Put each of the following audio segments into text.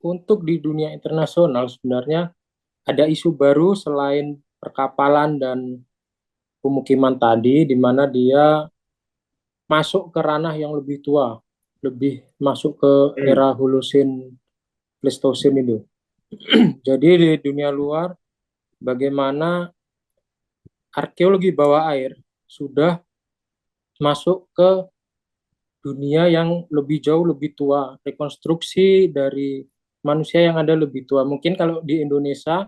untuk di dunia internasional sebenarnya ada isu baru selain perkapalan dan pemukiman tadi, di mana dia masuk ke ranah yang lebih tua, lebih masuk ke Hmm. era Holosin, Pleistosen itu. Jadi di dunia luar, bagaimana arkeologi bawah air sudah masuk ke dunia yang lebih jauh lebih tua, rekonstruksi dari manusia yang ada lebih tua. Mungkin kalau di Indonesia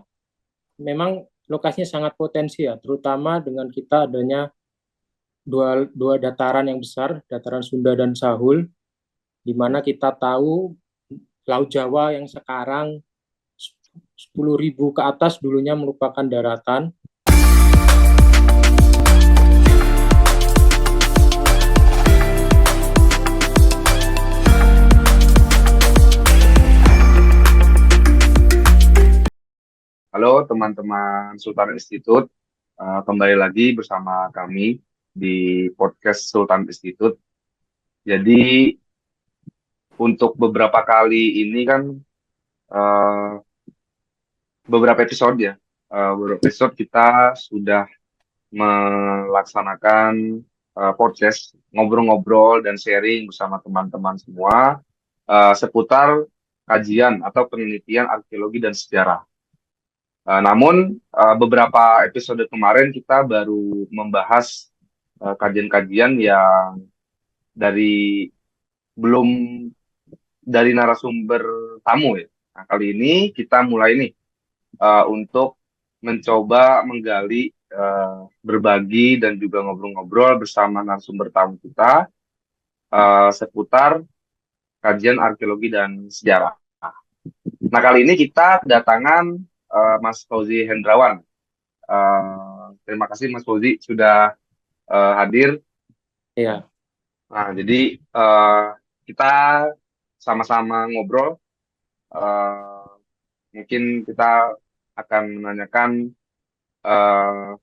memang lokasinya sangat potensi ya, terutama dengan kita adanya dua dataran yang besar, dataran Sunda dan Sahul, di mana kita tahu Laut Jawa yang sekarang 10.000 ke atas dulunya merupakan daratan. Halo teman-teman Sultan Institute. Kembali lagi bersama kami di podcast Sultan Institute. Jadi untuk beberapa kali ini kan eh, beberapa episode ya, beberapa episode kita sudah melaksanakan podcast ngobrol-ngobrol dan sharing bersama teman-teman semua seputar kajian atau penelitian arkeologi dan sejarah. Namun beberapa episode kemarin kita baru membahas kajian-kajian yang dari belum dari narasumber tamu ya. Nah, kali ini kita mulai nih untuk mencoba menggali, berbagi dan juga ngobrol-ngobrol bersama narasumber tamu kita seputar kajian arkeologi dan sejarah. Nah, kali ini kita kedatangan Mas Fauzi Hendrawan. Terima kasih Mas Fauzi sudah hadir. Ya, Nah, jadi kita sama-sama ngobrol. eh, Mungkin kita akan menanyakan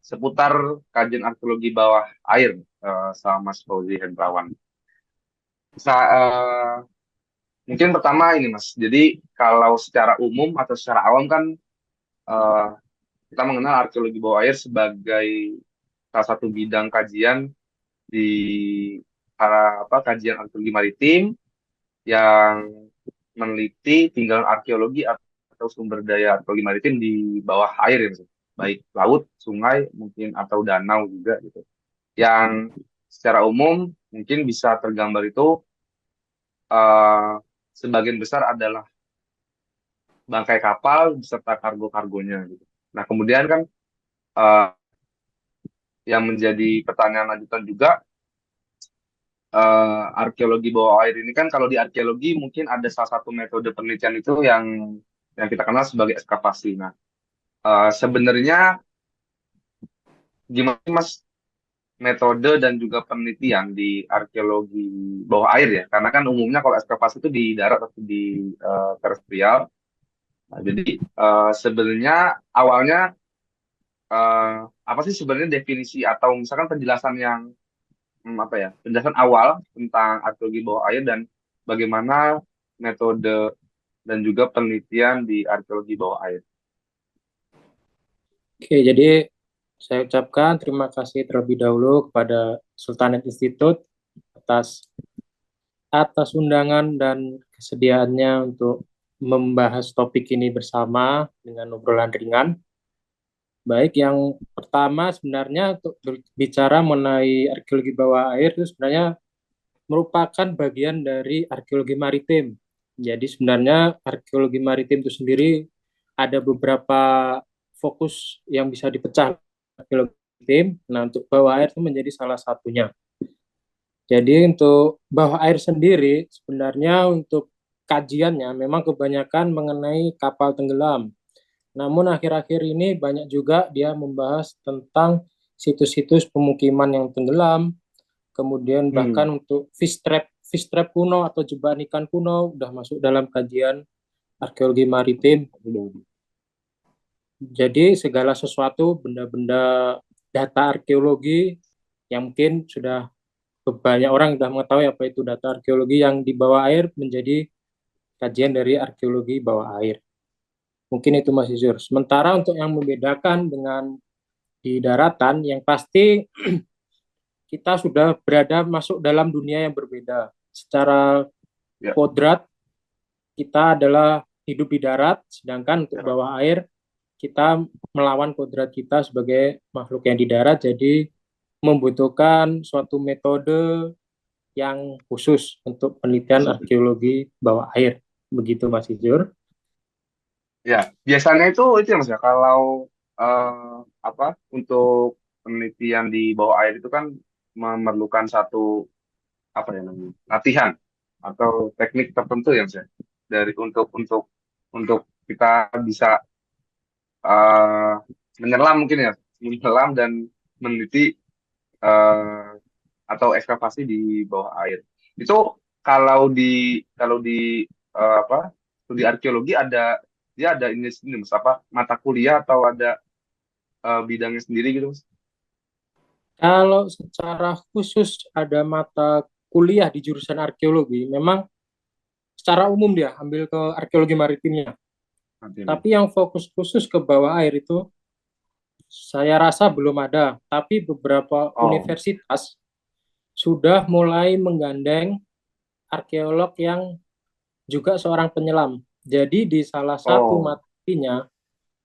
seputar kajian arkeologi bawah air sama Mas Fauzi Hendrawan. Mungkin pertama ini Mas. Jadi kalau secara umum atau secara awam kan eh, kita mengenal arkeologi bawah air sebagai salah satu bidang kajian di kajian arkeologi maritim yang meneliti tinggalan arkeologi atau sumber daya arkeologi maritim di bawah air ya, Mas. Baik laut, sungai, mungkin atau danau juga gitu. Yang secara umum mungkin bisa tergambar itu eh, sebagian besar adalah bangkai kapal beserta kargo-kargonya gitu. Nah, kemudian kan eh, yang menjadi pertanyaan lanjutan juga arkeologi bawah air ini kan kalau di arkeologi mungkin ada salah satu metode penelitian itu yang kita kenal sebagai ekskavasi. Nah, sebenarnya gimana sih, Mas, metode dan juga penelitian di arkeologi bawah air ya? Karena kan umumnya kalau ekskavasi itu di darat atau di terestrial. Nah, jadi sebenarnya awalnya eh, apa sih sebenarnya definisi atau misalkan penjelasan yang apa ya penjelasan awal tentang arkeologi bawah air dan bagaimana metode dan juga penelitian di arkeologi bawah air. oke. Jadi saya ucapkan terima kasih terlebih dahulu kepada Sultanet Institute atas atas undangan dan kesediaannya untuk membahas topik ini bersama dengan obrolan ringan. Baik, yang pertama sebenarnya untuk berbicara mengenai arkeologi bawah air itu sebenarnya merupakan bagian dari arkeologi maritim. Jadi sebenarnya arkeologi maritim itu sendiri ada beberapa fokus yang bisa dipecah arkeologi maritim. Nah, untuk bawah air itu menjadi salah satunya. Jadi untuk bawah air sendiri sebenarnya untuk kajiannya memang kebanyakan mengenai kapal tenggelam. Namun akhir-akhir ini banyak juga dia membahas tentang situs-situs pemukiman yang tenggelam, kemudian Hmm. bahkan untuk fish trap kuno atau jebakan ikan kuno udah masuk dalam kajian arkeologi maritim. Jadi segala sesuatu benda-benda data arkeologi yang mungkin sudah banyak orang sudah mengetahui apa itu data arkeologi yang di bawah air menjadi kajian dari arkeologi bawah air. Mungkin itu Mas Izur. Sementara untuk yang membedakan dengan di daratan, yang pasti kita sudah berada masuk dalam dunia yang berbeda. Secara Ya, kodrat, kita adalah hidup di darat, sedangkan untuk ya. bawah air, kita melawan kodrat kita sebagai makhluk yang di darat, jadi membutuhkan suatu metode yang khusus untuk penelitian arkeologi bawah air. Begitu Mas Izur. Ya, biasanya itu ya Mas ya. Kalau apa untuk penelitian di bawah air itu kan memerlukan satu apa ya namanya latihan atau teknik tertentu ya Mas ya. Dari untuk kita bisa eh, menyelam mungkin ya, menyelam dan meneliti eh, atau ekskavasi di bawah air. Itu kalau di apa studi arkeologi dia ada ini Mas, apa mata kuliah atau ada bidangnya sendiri gitu Mas? Kalau secara khusus ada mata kuliah di jurusan arkeologi, memang secara umum dia ambil ke arkeologi maritimnya. Nanti ini. Tapi yang fokus khusus ke bawah air itu saya rasa belum ada. Tapi beberapa Oh, universitas sudah mulai menggandeng arkeolog yang juga seorang penyelam. Jadi di salah satu oh, materinya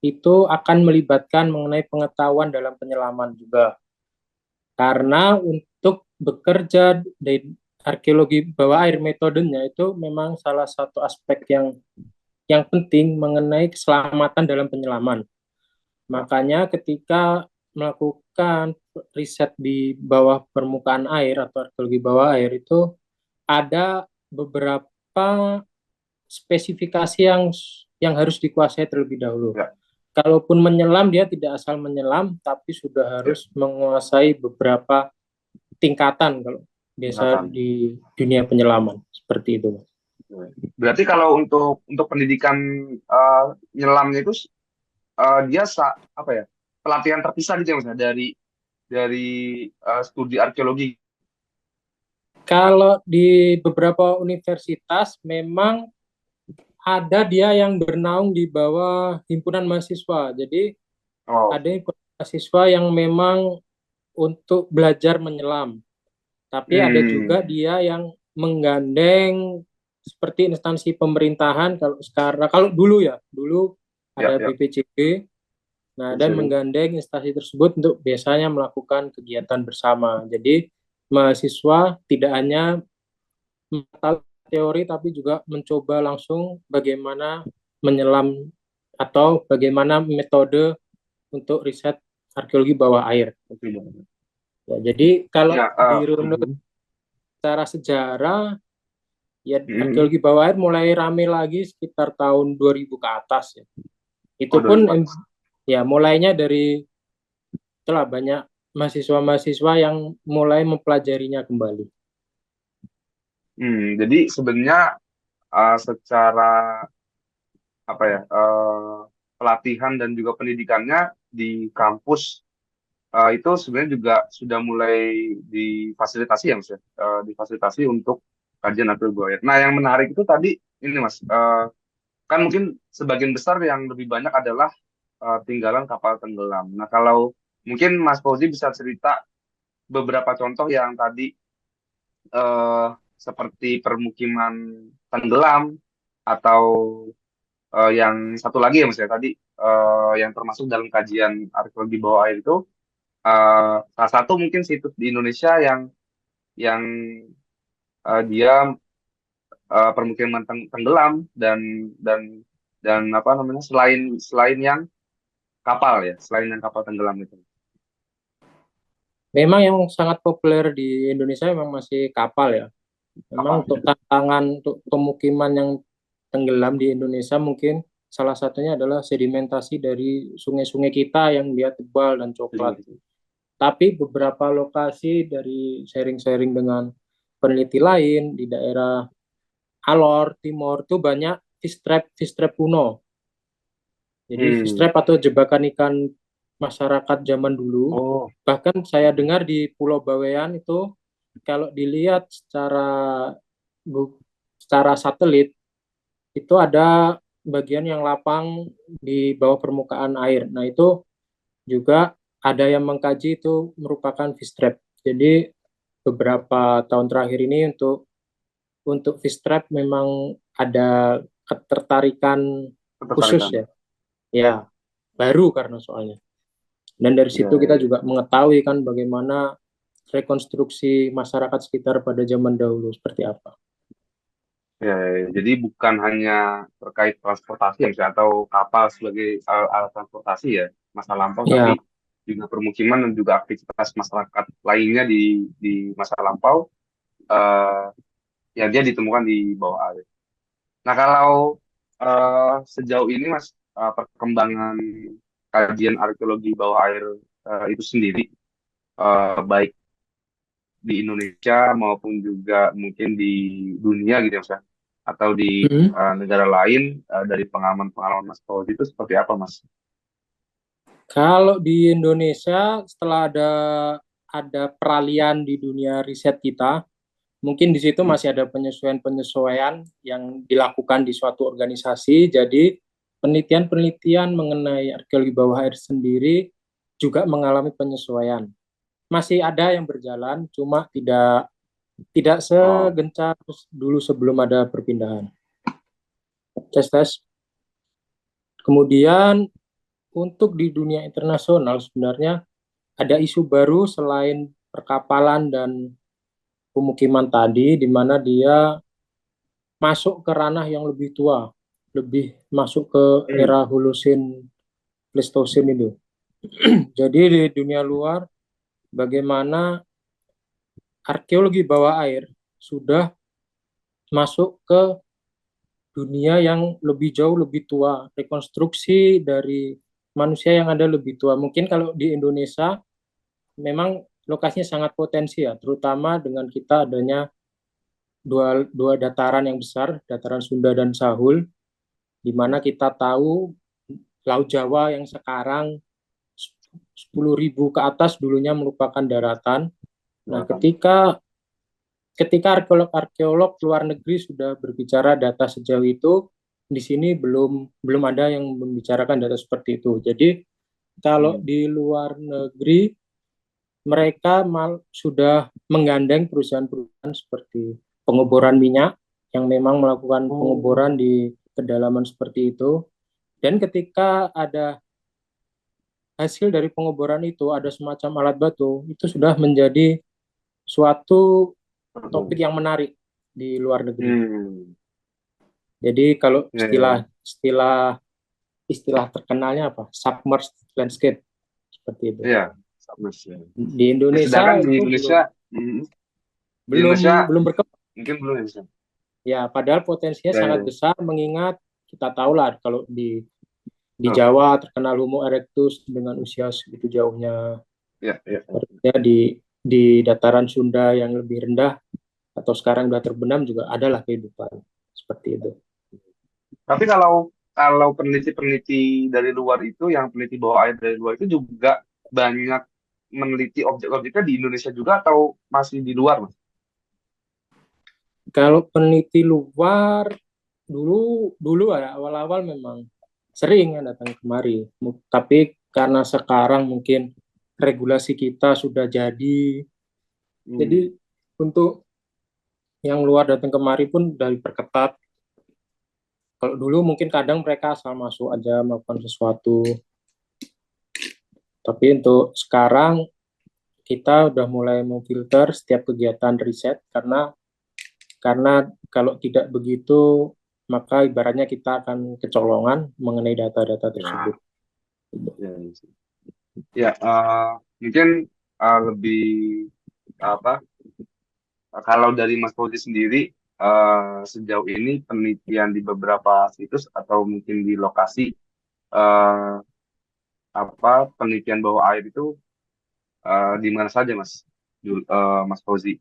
itu akan melibatkan mengenai pengetahuan dalam penyelaman juga. Karena untuk bekerja di arkeologi bawah air metodenya itu memang salah satu aspek yang penting mengenai keselamatan dalam penyelaman. ya. Makanya ketika melakukan riset di bawah permukaan air atau arkeologi bawah air itu ada beberapa spesifikasi yang harus dikuasai terlebih dahulu. Ya, Kalaupun menyelam, dia tidak asal menyelam, tapi sudah ya, harus menguasai beberapa tingkatan kalau biasa tingkatan. di dunia penyelaman seperti itu. Berarti kalau untuk pendidikan nyelamnya itu dia apa ya pelatihan terpisah gitu ya Mas ya, dari studi arkeologi. Kalau di beberapa universitas memang ada dia yang bernaung di bawah himpunan mahasiswa. Jadi Oh, ada himpunan mahasiswa yang memang untuk belajar menyelam. Tapi ada juga hmm, dia yang menggandeng seperti instansi pemerintahan kalau sekarang kalau dulu ya, dulu ya, ada ya, BPCB. Nah, dan jadi, menggandeng instansi tersebut untuk biasanya melakukan kegiatan bersama. Jadi mahasiswa tidak hanya mengetahui teori tapi juga mencoba langsung bagaimana menyelam atau bagaimana metode untuk riset arkeologi bawah air. Ya, jadi kalau ya, dirunut secara sejarah, ya mhm. arkeologi bawah air mulai rame lagi sekitar tahun 2000 ke atas ya. Oh, Itu pun 2014. ya mulainya dari telah banyak mahasiswa-mahasiswa yang mulai mempelajarinya kembali. Jadi sebenarnya secara apa ya pelatihan dan juga pendidikannya di kampus itu sebenarnya juga sudah mulai difasilitasi ya Mas ya, difasilitasi untuk kajian atau goer. Nah, yang menarik itu tadi ini Mas, kan mungkin sebagian besar yang lebih banyak adalah tinggalan kapal tenggelam. Nah, kalau mungkin Mas Fauzi bisa cerita beberapa contoh yang tadi eh, seperti permukiman tenggelam atau yang satu lagi ya Mas ya tadi yang termasuk dalam kajian arkeologi bawah air itu salah satu mungkin situs di Indonesia yang dia permukiman tenggelam dan dan apa namanya selain selain yang kapal ya selain yang kapal tenggelam itu. Memang yang sangat populer di Indonesia memang masih kapal ya. Memang Kapal. untuk tantangan untuk pemukiman yang tenggelam di Indonesia mungkin salah satunya adalah sedimentasi dari sungai-sungai kita yang dia tebal dan coklat. Tapi beberapa lokasi dari sharing-sharing dengan peneliti lain di daerah Alor, Timor itu banyak fish trap kuno. Jadi fish Hmm. trap atau jebakan ikan masyarakat zaman dulu. Oh. Bahkan saya dengar di Pulau Bawean itu kalau dilihat secara satelit itu ada bagian yang lapang di bawah permukaan air. Nah, itu juga ada yang mengkaji itu merupakan fish trap. Jadi beberapa tahun terakhir ini untuk fish trap memang ada ketertarikan khusus ketertarikan. ya. Ya, baru karena soalnya. Dan dari Ya, situ kita juga mengetahui kan bagaimana rekonstruksi masyarakat sekitar pada zaman dahulu seperti apa. ya, ya. Jadi bukan hanya terkait transportasi ya, misalnya, atau kapal sebagai alat transportasi ya masa lampau, tapi Ya, juga permukiman dan juga aktivitas masyarakat lainnya di masa lampau, eh, ya dia ditemukan di bawah air. Nah, kalau sejauh ini Mas, perkembangan kajian arkeologi bawah air itu sendiri, baik di Indonesia maupun juga mungkin di dunia gitu ya Mas ya, atau di hmm. negara lain, dari pengalaman-pengalaman Mas Fauzi itu seperti apa Mas? Kalau di Indonesia setelah ada peralihan di dunia riset kita, mungkin di situ Hmm. masih ada penyesuaian-penyesuaian yang dilakukan di suatu organisasi. Jadi penelitian-penelitian mengenai arkeologi bawah air sendiri juga mengalami penyesuaian. Masih ada yang berjalan, cuma tidak tidak Oh, segencar dulu sebelum ada perpindahan. Tes tes. Kemudian untuk di dunia internasional sebenarnya ada isu baru selain perkapalan dan pemukiman tadi, di mana dia masuk ke ranah yang lebih tua, lebih masuk ke hmm. era Holosin, Pleistosen itu. Jadi di dunia luar, bagaimana arkeologi bawah air sudah masuk ke dunia yang lebih jauh lebih tua, rekonstruksi dari manusia yang ada lebih tua. Mungkin kalau di Indonesia memang lokasinya sangat potensi ya, terutama dengan kita adanya dua dataran yang besar, dataran Sunda dan Sahul, di mana kita tahu Laut Jawa yang sekarang 10.000 ke atas dulunya merupakan daratan. Nah, Silakan. ketika arkeolog luar negeri sudah berbicara data sejauh itu, di sini belum ada yang membicarakan data seperti itu. Jadi kalau Hmm. di luar negeri mereka sudah menggandeng perusahaan-perusahaan seperti pengeboran minyak yang memang melakukan pengeboran Oh, di kedalaman seperti itu. Dan ketika ada hasil dari pengeboran itu, ada semacam alat batu, itu sudah menjadi suatu topik betul. yang menarik di luar negeri. Hmm. Jadi kalau Ya, ya, istilah ya. istilah istilah terkenalnya apa? Submerged landscape seperti itu. Iya, sama sih. Di Ya, Indonesia sedangkan di itu Indonesia, hmm, di belum Indonesia belum berkembang. mungkin belum ya bisa. Ya, padahal potensinya Ya, sangat ya, besar mengingat kita tahu lah kalau di oh, Jawa terkenal Homo erectus dengan usia segitu jauhnya. ya, ya. Artinya di dataran Sunda yang lebih rendah atau sekarang sudah terbenam juga adalah kehidupan seperti itu. Tapi kalau kalau peneliti-peneliti dari luar itu, yang peneliti bawah air dari luar itu juga banyak meneliti objek-objeknya di Indonesia juga atau masih di luar, Mas? Kalau peneliti luar dulu dulu ya awal-awal memang sering ya datang kemari. Tapi karena sekarang mungkin regulasi kita sudah jadi Hmm. untuk yang luar datang kemari pun dari perketat. Kalau dulu mungkin kadang mereka asal masuk aja melakukan sesuatu, tapi untuk sekarang kita udah mulai memfilter setiap kegiatan riset karena kalau tidak begitu maka ibaratnya kita akan kecolongan mengenai data-data Ya, tersebut. ya, ya. Mungkin lebih apa? Kalau dari Mas Fauzi sendiri, sejauh ini penelitian di beberapa situs atau mungkin di lokasi, eh, apa penelitian bawah air itu, di mana saja, Mas? Mas Fauzi,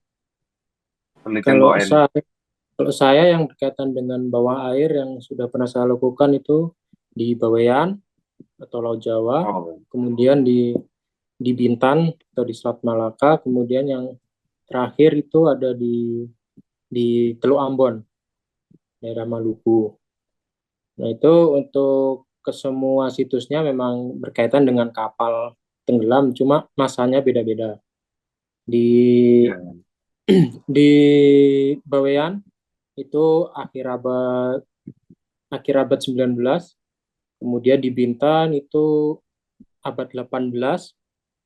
penelitian Kalau bawah airnya. saya kalau saya yang berkaitan dengan bawah air yang sudah pernah saya lakukan itu di Bawean atau Laut Jawa, Oh, kemudian di Bintan atau di Selat Malaka, kemudian yang terakhir itu ada di Teluk Ambon, daerah Maluku. Nah, itu untuk ke semua situsnya memang berkaitan dengan kapal tenggelam, cuma masanya beda-beda. Di Ya, di Bawean itu akhir abad 19, kemudian di Bintan itu abad 18,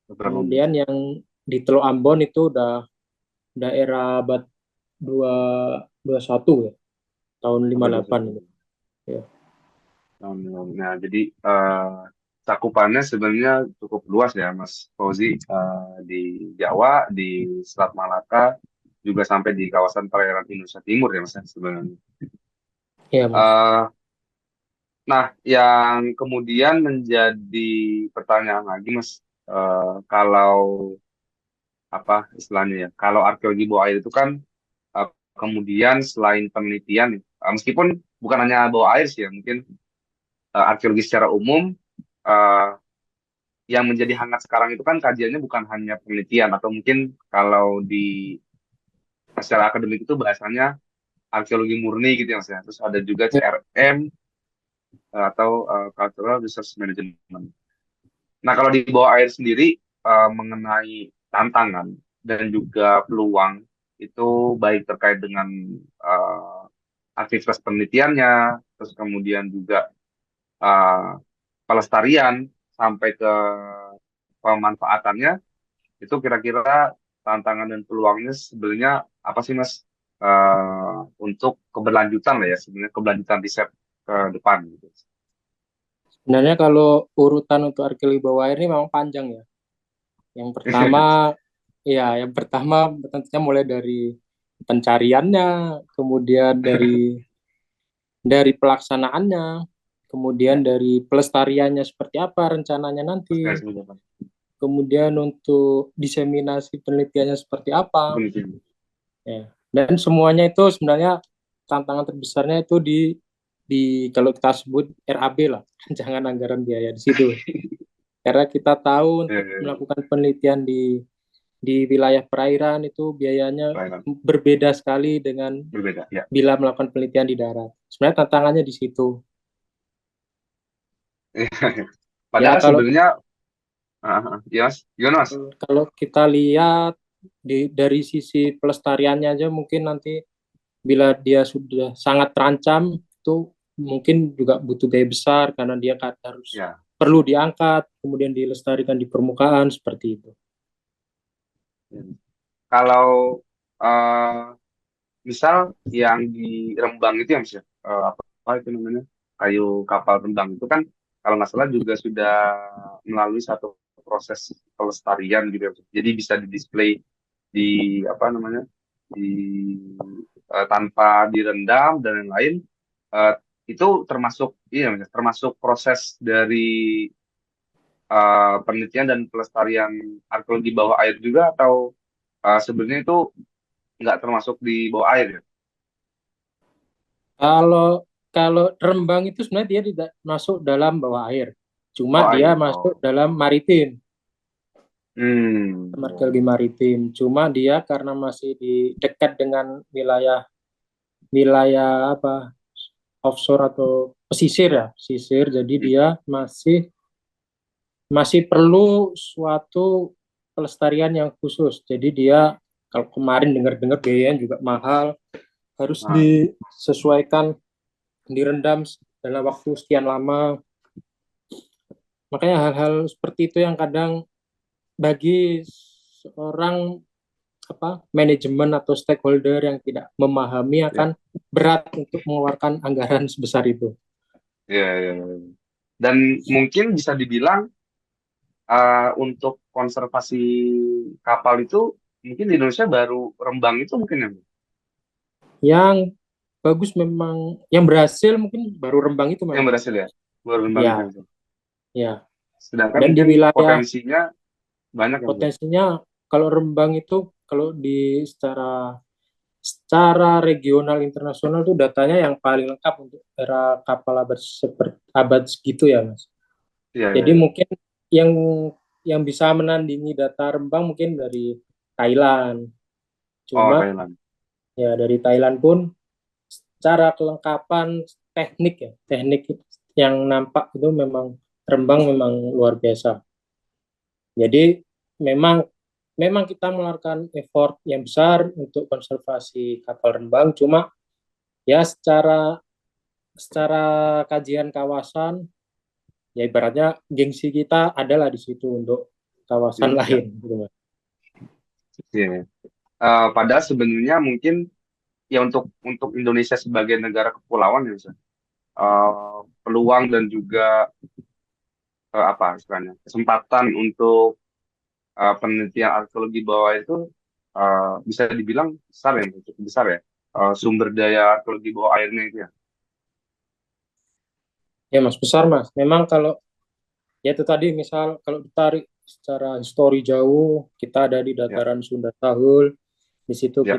beberapa kemudian menit. yang di Teluk Ambon itu udah daerah abad 21 ya, tahun Abad 58 21. itu. Ya. Nah, jadi cakupannya sebenarnya cukup luas ya, Mas Fauzi, di Jawa, di Selat Malaka, juga sampai di kawasan perairan Indonesia Timur ya, Mas, ya, sebenarnya. Iya, Mas. Eh, nah, yang kemudian menjadi pertanyaan lagi, Mas, kalau apa istilahnya ya, kalau arkeologi bawah air itu kan eh, kemudian selain penelitian, meskipun bukan hanya bawah air sih ya, mungkin arkeologi secara umum. eh, yang menjadi hangat sekarang itu kan kajiannya bukan hanya penelitian atau mungkin kalau di secara akademik itu bahasanya arkeologi murni gitu ya Mas ya. Terus ada juga Ya. CRM atau Cultural Research Management. Nah, kalau di bawah air sendiri mengenai tantangan dan juga peluang itu baik terkait dengan eh, aktivitas penelitiannya, terus kemudian juga eh, pelestarian sampai ke pemanfaatannya. Itu kira-kira tantangan dan peluangnya sebenarnya apa sih Mas, untuk keberlanjutan lah ya sebenarnya keberlanjutan riset ke depan gitu. Sebenarnya kalau urutan untuk arkeologi bawah air ini memang panjang ya. Yang pertama, ya, yang pertama tentunya mulai dari pencariannya, kemudian dari pelaksanaannya, kemudian Ya, dari pelestariannya seperti apa rencananya saya nanti, sebenarnya Pak. kemudian untuk diseminasi penelitiannya seperti apa, Penelitian. ya. Dan semuanya itu sebenarnya tantangan terbesarnya itu di kalau kita sebut RAB lah, rancangan anggaran biaya di situ. Karena kita tahu Ya, untuk ya, ya. melakukan penelitian di wilayah perairan itu biayanya Perairan. berbeda sekali dengan Berbeda ya. bila melakukan penelitian di darat. Sebenarnya tantangannya di situ. Ya Padahal kalau sebenarnya ya Mas, gimana Mas? kalau kita lihat dari sisi pelestariannya aja mungkin nanti bila dia sudah sangat terancam itu mungkin juga butuh biaya besar karena dia harus Ya. perlu diangkat kemudian dilestarikan di permukaan seperti itu. Ya. Kalau eh, misal yang di Rembang itu ya Mas ya, apa itu namanya, kayu kapal Rembang itu kan kalau nggak salah juga sudah melalui satu proses pelestarian gitu ya. Jadi bisa di-display di apa namanya, di tanpa direndam dan lain-lain. Eh, itu termasuk iya Mas, termasuk proses dari penelitian dan pelestarian arkeologi bawah air juga atau sebenarnya itu nggak termasuk di bawah air ya? Kalau kalau Rembang itu sebenarnya dia tidak masuk dalam bawah air, cuma Bawah dia air. masuk Oh. dalam maritim, Hmm. arkeologi maritim. Cuma dia karena masih di dekat dengan wilayah wilayah apa offshore atau pesisir ya, pesisir. Jadi Hmm. dia masih masih perlu suatu pelestarian yang khusus. Jadi dia kalau kemarin dengar-dengar biayanya juga mahal, harus Ah, disesuaikan, direndam dalam waktu sekian lama. Makanya hal-hal seperti itu yang kadang bagi seorang manajemen atau stakeholder yang tidak memahami ya, akan berat untuk mengeluarkan anggaran sebesar itu. ya, ya. Dan mungkin bisa dibilang untuk konservasi kapal itu mungkin di Indonesia baru Rembang itu mungkin ya. Yang bagus memang, yang berhasil mungkin baru Rembang itu Yang memang. berhasil ya, baru Rembang itu. Ya, ya. Sedangkan Dan di mungkin wilayah potensinya banyak yang belum. potensinya kalau Rembang itu kalau secara secara regional internasional itu datanya yang paling lengkap untuk era kapal abad seperti abad segitu ya, Mas. Iya, iya, Jadi iya. mungkin yang yang bisa menandingi data Rembang mungkin dari Thailand. Oh, Cuma Thailand. ya dari Thailand pun secara kelengkapan teknik yang nampak itu memang Rembang memang luar biasa. Jadi memang memang kita mengeluarkan effort yang besar untuk konservasi kapal Rembang, cuma ya secara secara kajian kawasan ya ibaratnya gengsi kita adalah di situ untuk kawasan Ya, ya. lain gitu Mas. Iya. Padahal sebenarnya mungkin ya untuk Indonesia sebagai negara kepulauan ya, Mas, peluang dan juga apa istilahnya kesempatan untuk penelitian arkeologi bawah itu bisa dibilang besar ya, cukup besar ya. Sumber daya arkeologi bawah airnya itu ya. Ya Mas, besar Mas. Memang kalau ya itu tadi misal kalau ditarik secara histori jauh, kita ada di Ya, dataran Sunda Tahul, di situ ya,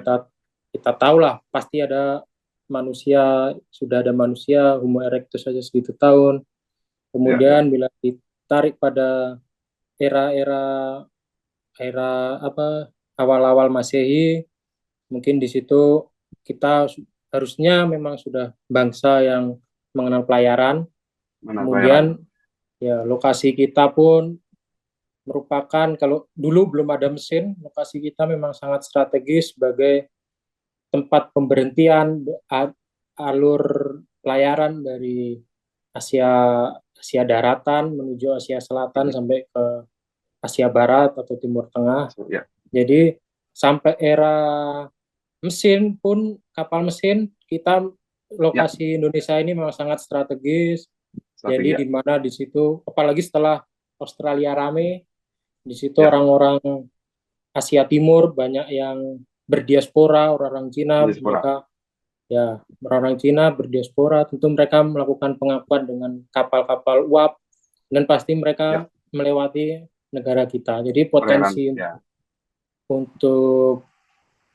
kita tahu lah pasti ada manusia, sudah ada manusia Homo erectus saja segitu tahun. ya, ya. Kemudian bila ditarik pada era-era apa awal-awal Masehi, mungkin di situ kita harusnya memang sudah bangsa yang mengenal pelayaran. Mana pelayaran? Kemudian ya lokasi kita pun merupakan kalau dulu belum ada mesin, lokasi kita memang sangat strategis sebagai tempat pemberhentian alur pelayaran dari Asia Asia daratan menuju Asia Selatan Mhm. sampai ke Asia Barat atau Timur Tengah. Ya, Jadi sampai era mesin pun kapal mesin kita ya, lokasi Indonesia ini memang sangat strategis. strategi Jadi ya. di mana di situ apalagi setelah Australia rame, di situ Ya, orang-orang Asia Timur banyak yang berdiaspora, orang-orang Cina, diaspora. mereka ya orang-orang Cina berdiaspora, tentu mereka melakukan pengakuan dengan kapal-kapal uap dan pasti Ya, mereka melewati negara kita. Jadi perairan. potensi Ya, untuk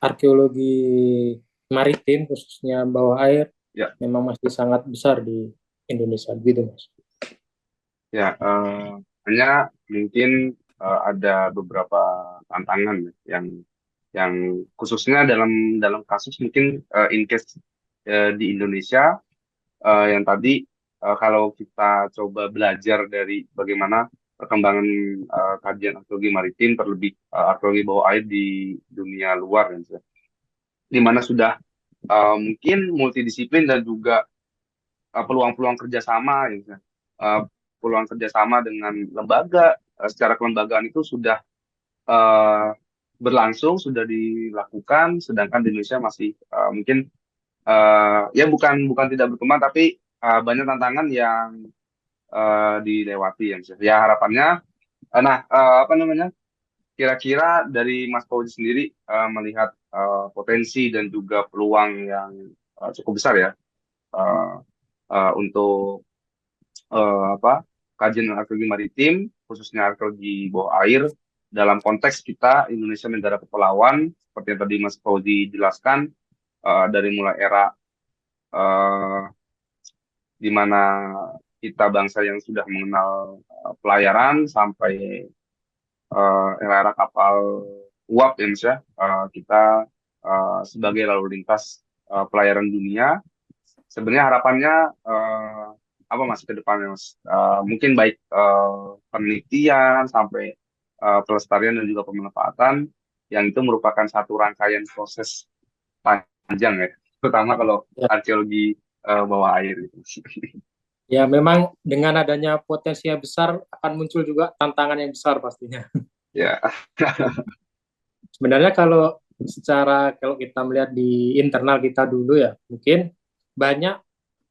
arkeologi maritim khususnya bawah air ya, memang masih sangat besar di Indonesia gitu Mas. ya. Hanya mungkin ada beberapa tantangan ya, yang khususnya dalam dalam kasus mungkin in case di Indonesia yang tadi kalau kita coba belajar dari bagaimana perkembangan kajian arkeologi maritim terlebih arkeologi bawah air di dunia luar ya, di mana sudah mungkin multidisiplin dan juga peluang-peluang kerjasama ya, misalnya. Eh, peluang kerjasama dengan lembaga secara kelembagaan itu sudah eh, berlangsung, sudah dilakukan, sedangkan di Indonesia masih mungkin ya bukan bukan tidak berkembang, tapi banyak tantangan yang dilewati ya, misalnya. Ya harapannya, apa namanya? Kira-kira dari Mas Fauzi sendiri melihat potensi dan juga peluang yang cukup besar ya eh, untuk apa kajian arkeologi maritim, khususnya arkeologi bawah air dalam konteks kita Indonesia negara kepulauan, seperti yang tadi Mas Fauzi jelaskan dari mulai era eh, di mana kita bangsa yang sudah mengenal pelayaran sampai era-era kapal uap ya Mas ya, kita sebagai lalu lintas pelayaran dunia. Sebenarnya harapannya apa Mas ke depannya Mas? Mungkin baik penelitian sampai pelestarian dan juga pemanfaatan yang itu merupakan satu rangkaian proses panjang ya, terutama kalau Ya, arkeologi bawah air itu. ya memang dengan adanya potensi yang besar akan muncul juga tantangan yang besar pastinya. Ya, Sebenarnya kalau kita melihat di internal kita dulu ya, mungkin banyak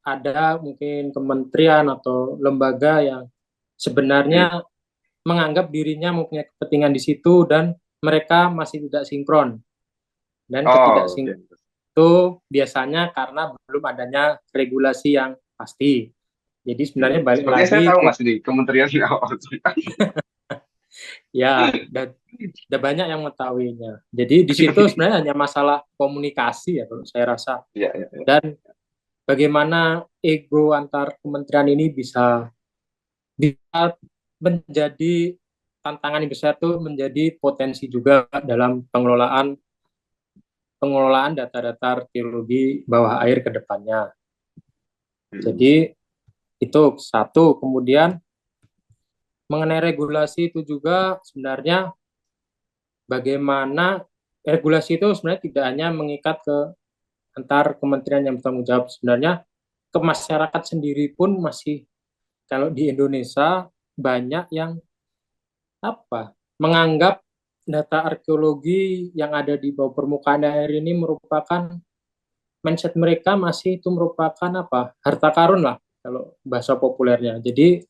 ada mungkin kementerian atau lembaga yang hmm. sebenarnya menganggap dirinya mempunyai kepentingan di situ dan mereka masih tidak sinkron. Dan Oh, oke. ketidaksinkron itu biasanya karena belum adanya regulasi yang pasti. Jadi Hmm. sebenarnya balik Sepertinya saya lagi tahu ke Mas di kementerian ya ada banyak yang mengetahuinya. Jadi di situ sebenarnya hanya masalah komunikasi ya kalau saya rasa. ya, ya, ya. Dan bagaimana ego antar kementerian ini bisa menjadi tantangan yang besar itu menjadi potensi juga dalam pengelolaan pengelolaan data-data arkeologi bawah air ke depannya. Jadi itu satu. Kemudian mengenai regulasi itu juga sebenarnya bagaimana regulasi itu sebenarnya tidak hanya mengikat ke antar kementerian yang bertanggung jawab. Sebenarnya ke masyarakat sendiri pun masih, kalau di Indonesia banyak yang menganggap data arkeologi yang ada di bawah permukaan air ini merupakan, mindset mereka masih itu merupakan harta karun lah kalau bahasa populernya. Jadi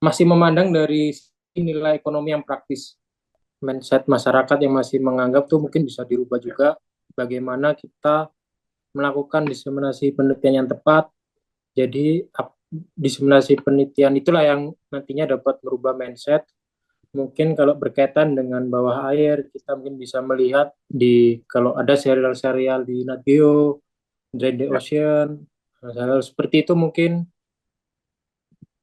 masih memandang dari nilai ekonomi yang praktis. Mindset masyarakat yang masih menganggap tuh mungkin bisa dirubah juga, bagaimana kita melakukan diseminasi penelitian yang tepat. Jadi diseminasi penelitian itulah yang nantinya dapat merubah mindset. Mungkin kalau berkaitan dengan bawah air, kita mungkin bisa melihat di, kalau ada serial-serial di Nat Geo, Drain the Ya, Ocean, hal-hal seperti itu mungkin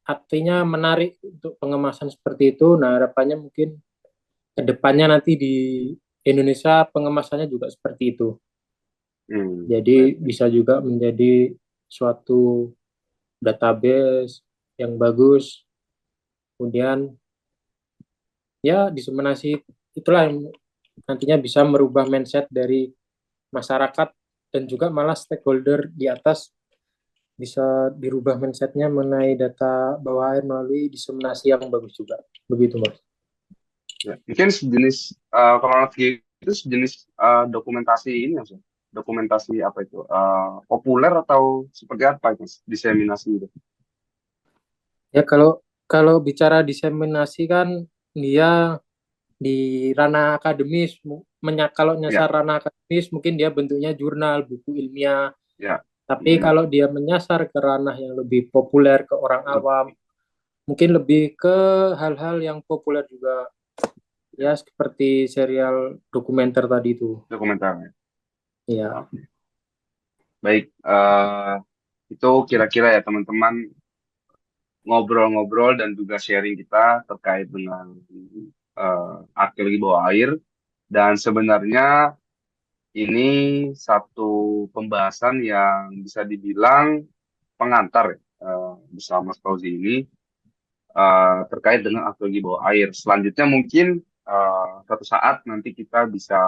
artinya menarik untuk pengemasan seperti itu. Nah, harapannya mungkin ke depannya nanti di Indonesia pengemasannya juga seperti itu. hmm, Jadi bisa juga menjadi suatu database yang bagus. Kemudian ya diseminasi itulah yang nantinya bisa merubah mindset dari masyarakat dan juga malah stakeholder di atas, bisa dirubah mindsetnya mengenai data bawah air melalui diseminasi yang bagus juga. Begitu, Mas. ya. Mungkin sejenis kalau Nat Geo itu sejenis dokumentasi ini Mas. Dokumentasi apa itu? Populer atau seperti apa itu diseminasi itu? Ya kalau kalau bicara diseminasi kan dia di ranah akademis, kalau Ya, nyasar ranah akademis mungkin dia bentuknya jurnal, buku ilmiah. ya. Tapi Hmm. kalau dia menyasar ke ranah yang lebih populer ke orang awam, mungkin lebih ke hal-hal yang populer juga, Ya, ya seperti serial dokumenter tadi itu. dokumenternya. Ya, Oke. Baik, itu kira-kira ya teman-teman ngobrol-ngobrol dan juga sharing kita terkait dengan arkeologi bawah air. Dan sebenarnya ini satu pembahasan yang bisa dibilang pengantar ya, bersama Mas Fauzi ini terkait dengan arkeologi bawah air. Selanjutnya mungkin suatu saat nanti kita bisa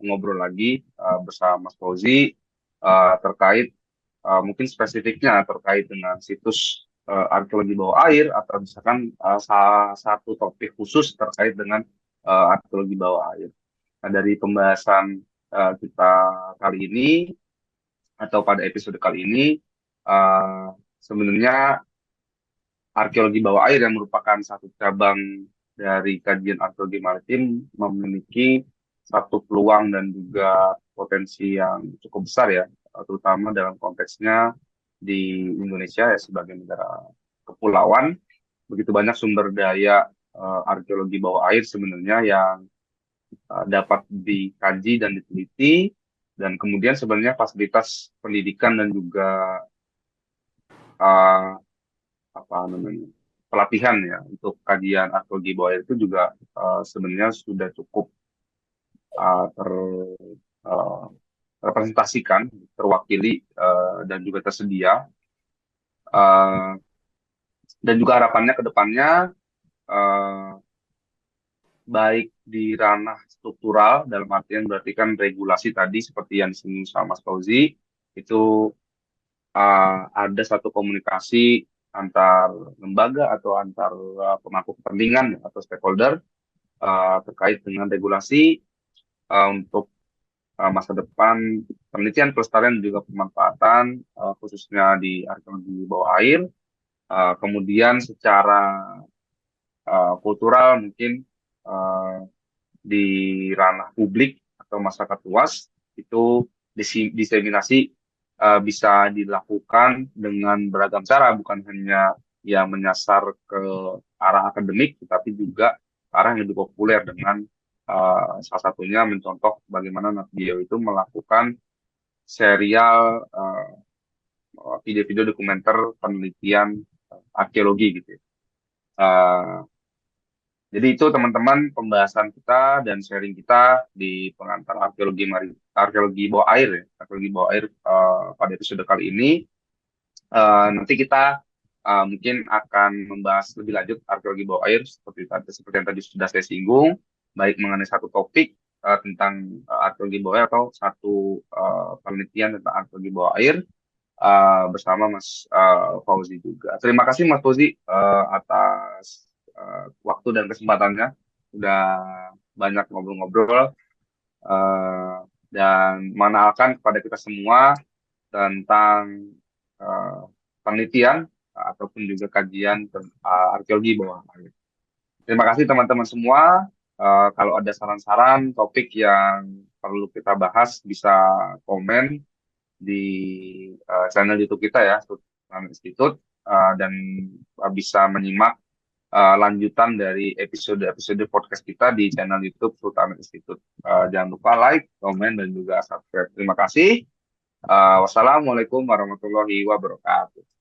ngobrol lagi bersama Mas Fauzi terkait mungkin spesifiknya terkait dengan situs arkeologi bawah air atau misalkan salah satu topik khusus terkait dengan arkeologi bawah air. Nah, dari pembahasan kita kali ini atau pada episode kali ini uh, sebenarnya arkeologi bawah air yang merupakan satu cabang dari kajian arkeologi maritim memiliki satu peluang dan juga potensi yang cukup besar ya, terutama dalam konteksnya di Indonesia ya sebagai negara kepulauan, begitu banyak sumber daya arkeologi bawah air sebenarnya yang dapat dikaji dan diteliti, dan kemudian sebenarnya fasilitas pendidikan dan juga uh, apa namanya pelatihan ya untuk kajian arkeologi bawah air itu juga sebenarnya sudah cukup ter uh, representasikan, terwakili dan juga tersedia, uh, dan juga harapannya ke depannya uh, baik di ranah struktural dalam artian berarti kan regulasi tadi seperti yang disinggung sama Mas Fauzi itu ada satu komunikasi antar lembaga atau antar pemangku kepentingan atau stakeholder terkait dengan regulasi untuk masa depan penelitian pelestarian dan juga pemanfaatan khususnya di arkeologi bawah air. Kemudian secara kultural mungkin uh, di ranah publik atau masyarakat luas itu diseminasi bisa dilakukan dengan beragam cara, bukan hanya yang menyasar ke arah akademik, tetapi juga ke arah yang lebih populer dengan salah satunya mencontoh bagaimana Nat Geo itu melakukan serial video-video dokumenter penelitian arkeologi gitu ya. Uh, jadi itu teman-teman pembahasan kita dan sharing kita di pengantar arkeologi bawah air ya, arkeologi bawah air pada episode kali ini. Nanti kita mungkin akan membahas lebih lanjut arkeologi bawah air seperti yang tadi sudah saya singgung, baik mengenai satu topik tentang arkeologi bawah air atau satu penelitian tentang arkeologi bawah air bersama Mas Fauzi juga. Terima kasih Mas Fauzi atas waktu dan kesempatannya. Udah banyak ngobrol-ngobrol eh, dan mengenalkan kepada kita semua tentang eh, penelitian ataupun juga kajian arkeologi bawah air. Terima kasih teman-teman semua. Kalau ada saran-saran topik yang perlu kita bahas, bisa komen di channel YouTube kita ya, Sultan Institute, dan bisa menyimak lanjutan dari episode-episode podcast kita di channel YouTube Sultan Institute. Jangan lupa like, komen, dan juga subscribe. Terima kasih. Wassalamualaikum warahmatullahi wabarakatuh.